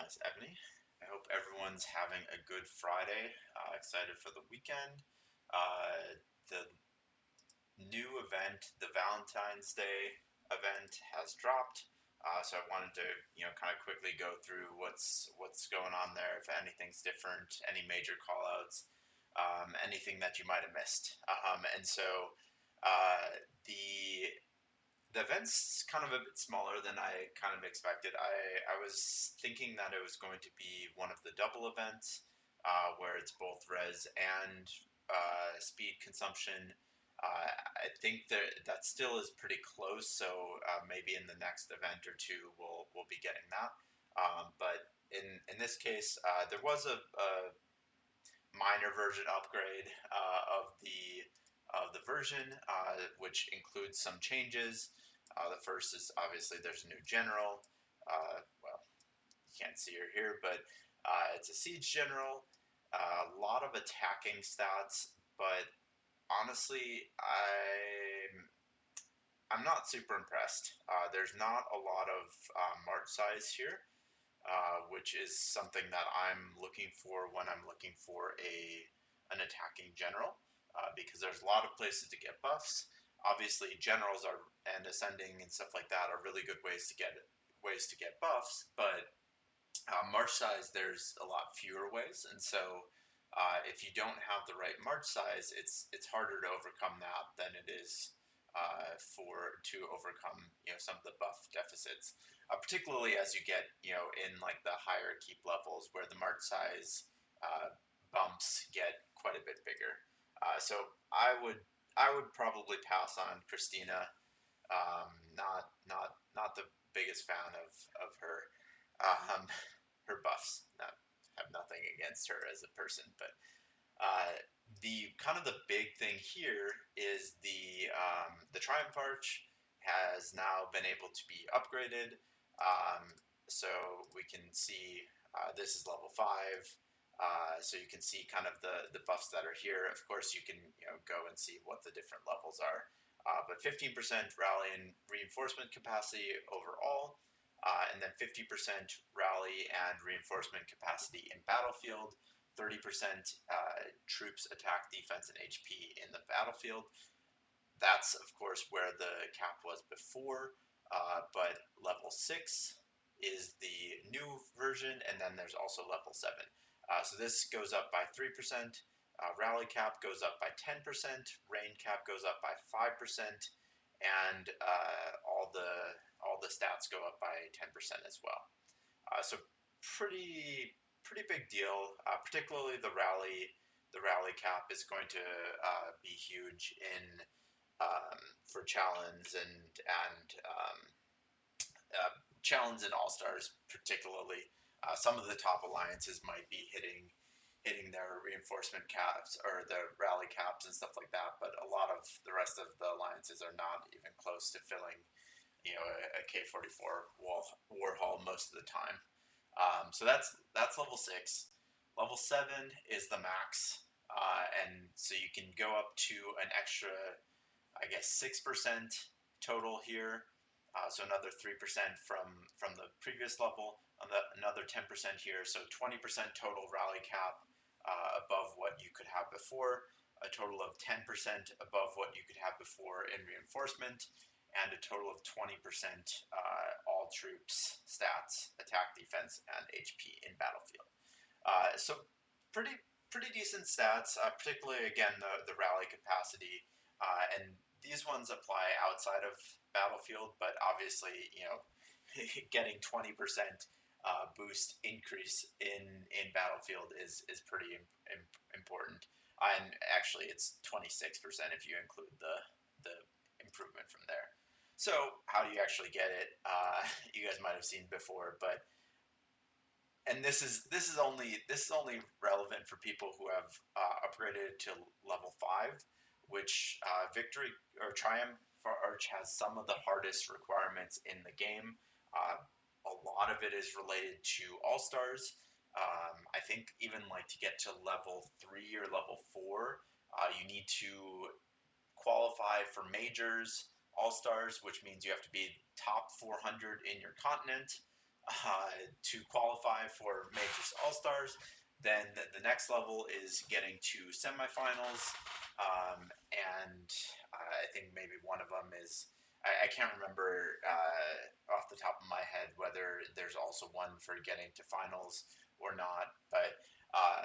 OptimizEvony. I hope everyone's having a good Friday. Excited for the weekend. The new event, the Valentine's Day event, has dropped. So I wanted to, kind of quickly go through what's going on there. If anything's different, any major callouts, anything that you might have missed. And so uh, the the event's kind of a bit smaller than I kind of expected. I was thinking that it was going to be one of the double events, where it's both res and speed consumption. I think that still is pretty close, so maybe in the next event or two we'll be getting that. But in this case, there was a minor version upgrade of the version, which includes some changes. The first is obviously there's a new general. Well, you can't see her here, but it's a siege general. A lot of attacking stats, but honestly, I'm not super impressed. There's not a lot of march size here, which is something that I'm looking for when I'm looking for an attacking general, because there's a lot of places to get buffs. Obviously, generals are and ascending and stuff like that are really good ways to get buffs, but march size there's a lot fewer ways, and so if you don't have the right march size, it's harder to overcome that than it is to overcome some of the buff deficits, particularly as you get in like the higher keep levels where the march size bumps get quite a bit bigger. So I would probably pass on Christina. Not the biggest fan of her. Um, Her buffs. Have nothing against her as a person, but uh, the kind of the big thing here is the Triumph Arch has now been able to be upgraded. So we can see this is level 5. So you can see kind of the buffs that are here. Of course, you can go and see what the different levels are. But 15% rally and reinforcement capacity overall, and then 50% rally and reinforcement capacity in battlefield, 30% troops attack, defense, and HP in the battlefield. That's, of course, where the cap was before, but level 6 is the new version, and then there's also level 7. So this goes up by 3%, rally cap goes up by 10%, rain cap goes up by 5%, and all the stats go up by 10% as well. So pretty big deal. Particularly the rally cap is going to be huge in for challenge and challenge and all stars particularly. Some of the top alliances might be hitting their reinforcement caps or their rally caps and stuff like that, but a lot of the rest of the alliances are not even close to filling a K44 Warhol most of the time. So that's level 6. Level 7 is the max, and so you can go up to an extra, I guess, 6% total here. So another 3% from the previous level, another 10% here. So 20% total rally cap above what you could have before, a total of 10% above what you could have before in reinforcement, and a total of 20% all troops stats, attack, defense, and HP in battlefield. So pretty decent stats, particularly again the rally capacity, and these ones apply outside of battlefield, but obviously getting 20% boost increase in battlefield is pretty important. And actually, it's 26% if you include the improvement from there. So how do you actually get it? You guys might have seen before, but and this is only relevant for people who have upgraded to level 5, which Victory or Triumph Arch has some of the hardest requirements in the game. A lot of it is related to all stars. I think even like to get to level 3 or level 4, you need to qualify for majors, all stars, which means you have to be top 400 in your continent. to qualify for Majors All Stars. Then the next level is getting to semifinals, and I think maybe one of them is I can't remember off the top of my head whether there's also one for getting to finals or not, but uh,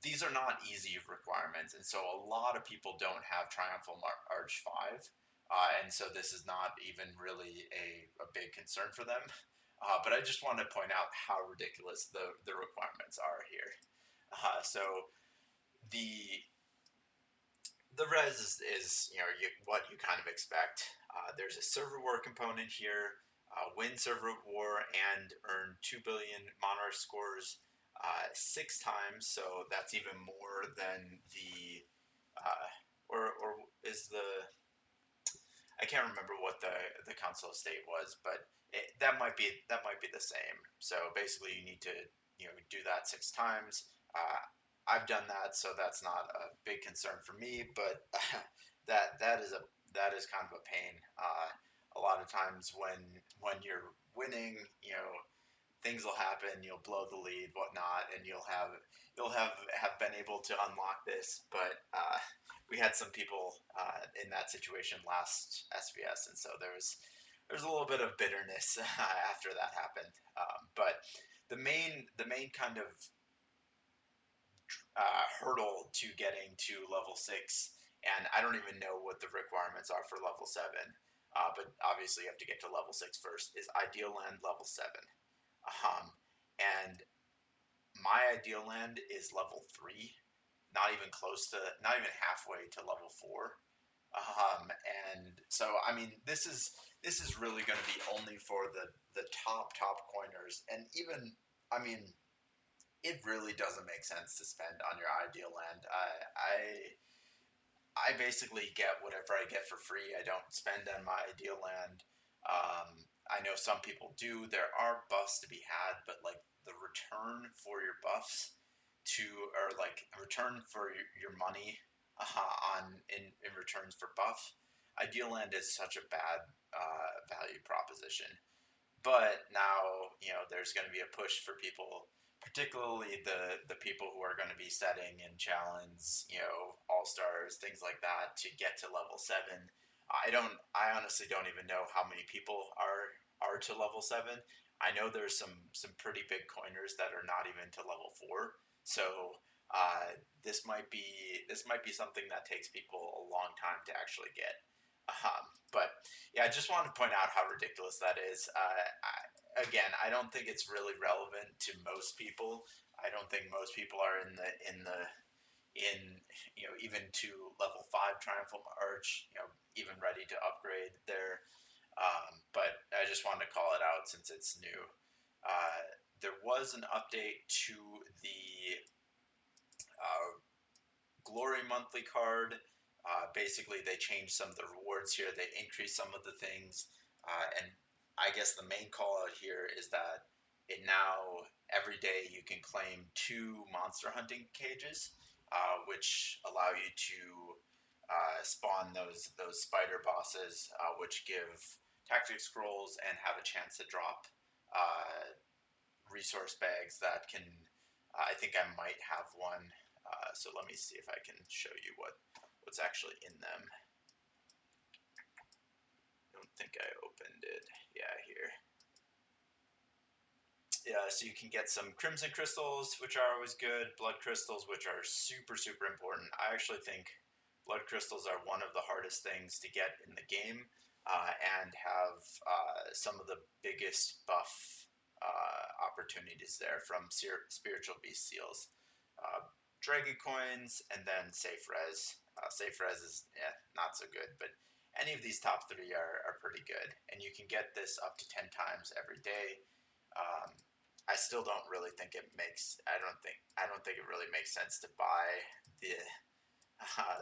these are not easy requirements, and so a lot of people don't have Triumphal Arch 5, and so this is not even really a big concern for them. But I just want to point out how ridiculous the requirements are here. So the the res is what you kind of expect. There's a server war component here. Win server war and earn 2 billion monarch scores 6 times. So that's even more than the or is the I can't remember what the Council of State was, but that might be the same. So basically, you need to do that 6 times. I've done that, so that's not a big concern for me. But that is kind of a pain. A lot of times when you're winning, things will happen. You'll blow the lead, whatnot, and you'll have been able to unlock this. But we had some people in that situation last SVS, and so there's a little bit of bitterness after that happened. But the main kind of hurdle to getting to level 6, and I don't even know what the requirements are for level 7. But obviously you have to get to level 6 first, is Ideal Land level 7. And my ideal land is level 3, not even close to, not even halfway to level 4. And so, I mean, this is really going to be only for the top coiners, and even, I mean, it really doesn't make sense to spend on your ideal land. I basically get whatever I get for free. I don't spend on my ideal land. I know some people do. There are buffs to be had, but like the return for your buffs to, or like return for your money in returns for buff, ideal land is such a bad value proposition. But now, there's going to be a push for people, particularly the people who are going to be setting in challenge, all stars, things like that, to get to level 7. I honestly don't even know how many people are to level 7. I know there's some pretty big coiners that are not even to level 4. So this might be something that takes people a long time to actually get. But yeah, I just wanted to point out how ridiculous that is. Again, I don't think it's really relevant to most people. I don't think most people are in even to level 5 Triumphal Arch, even ready to upgrade there. But I just wanted to call it out since it's new. There was an update to the uh, Glory monthly card. Basically, they changed some of the rewards here. They increased some of the things, and I guess the main call out here is that it now every day you can claim 2 monster hunting cages, which allow you to spawn those spider bosses, which give tactic scrolls and have a chance to drop resource bags that can. I think I might have one. So let me see if I can show you what's actually in them. I don't think I opened it. Yeah, here. Yeah, so you can get some crimson crystals, which are always good. Blood crystals, which are super, super important. I actually think blood crystals are one of the hardest things to get in the game, and have some of the biggest buff opportunities there from spiritual beast seals. Dragon coins, and then safe res. Safe res is not so good, but any of these top 3 are pretty good, and you can get this up to 10 times every day. Um, I still don't really think it makes. I don't think it really makes sense to buy the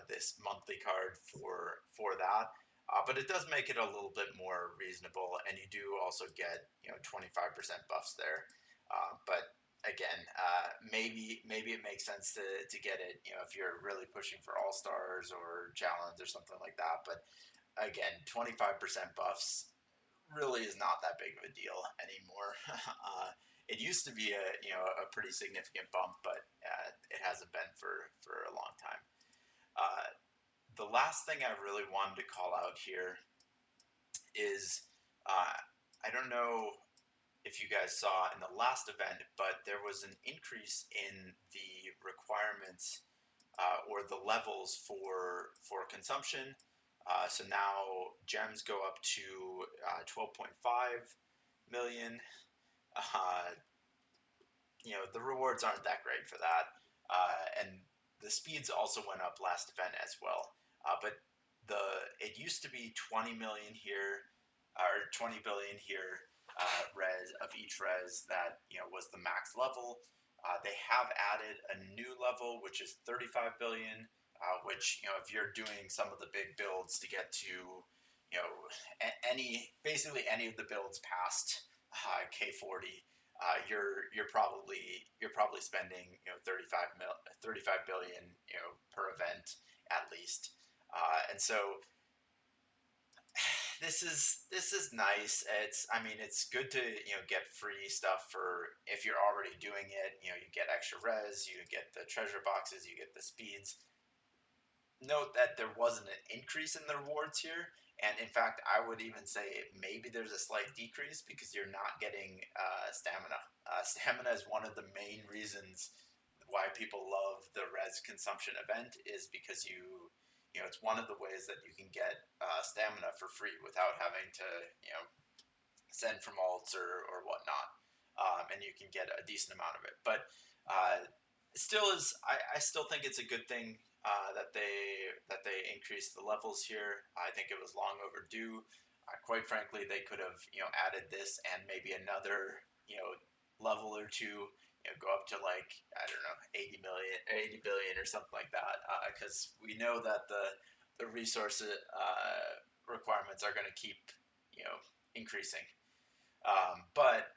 this monthly card for that. But it does make it a little bit more reasonable, and you do also get 25% buffs there. But again, maybe it makes sense to get it if you're really pushing for all stars or challenge or something like that. But again, 25% buffs really is not that big of a deal anymore. It used to be a pretty significant bump, but it hasn't been for a long time. Uh, the last thing I really wanted to call out here is uh, I don't know if you guys saw in the last event, but there was an increase in the requirements or the levels for consumption. So now gems go up to 12.5 million. Uh, the rewards aren't that great for that, and the speeds also went up last event as well. But the it used to be 20 million here, or 20 billion here, res of each res that was the max level. They have added a new level which is 35 billion, which if you're doing some of the big builds to get to basically any of the builds past K40, you're probably spending 35 billion per event at least, and so this is nice. I mean it's good to get free stuff for if you're already doing it. You get extra res, you get the treasure boxes, you get the speeds. Note that there wasn't an increase in the rewards here, and in fact, I would even say maybe there's a slight decrease because you're not getting stamina. Stamina is one of the main reasons why people love the res consumption event, is because it's one of the ways that you can get stamina for free without having to send from alts or whatnot, and you can get a decent amount of it. But uh, still is I still think it's a good thing that they increased the levels here. I think it was long overdue. Quite frankly, they could have added this and maybe another level or two. Go up to like I don't know 80 million, 80 billion, or something like that. Because we know that the resource requirements are going to keep increasing. But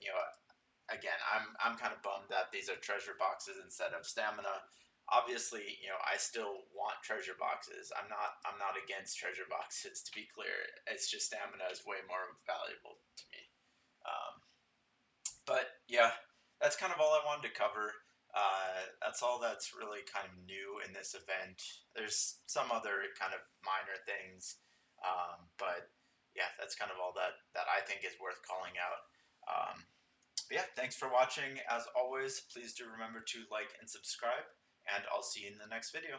again, I'm kind of bummed that these are treasure boxes instead of stamina. Obviously, I still want treasure boxes. I'm not against treasure boxes, to be clear. It's just stamina is way more valuable to me. Um, but yeah, that's kind of all I wanted to cover. That's all that's really kind of new in this event. There's some other kind of minor things, but yeah, that's kind of all that I think is worth calling out. But yeah, thanks for watching. As always, please do remember to like and subscribe, and I'll see you in the next video.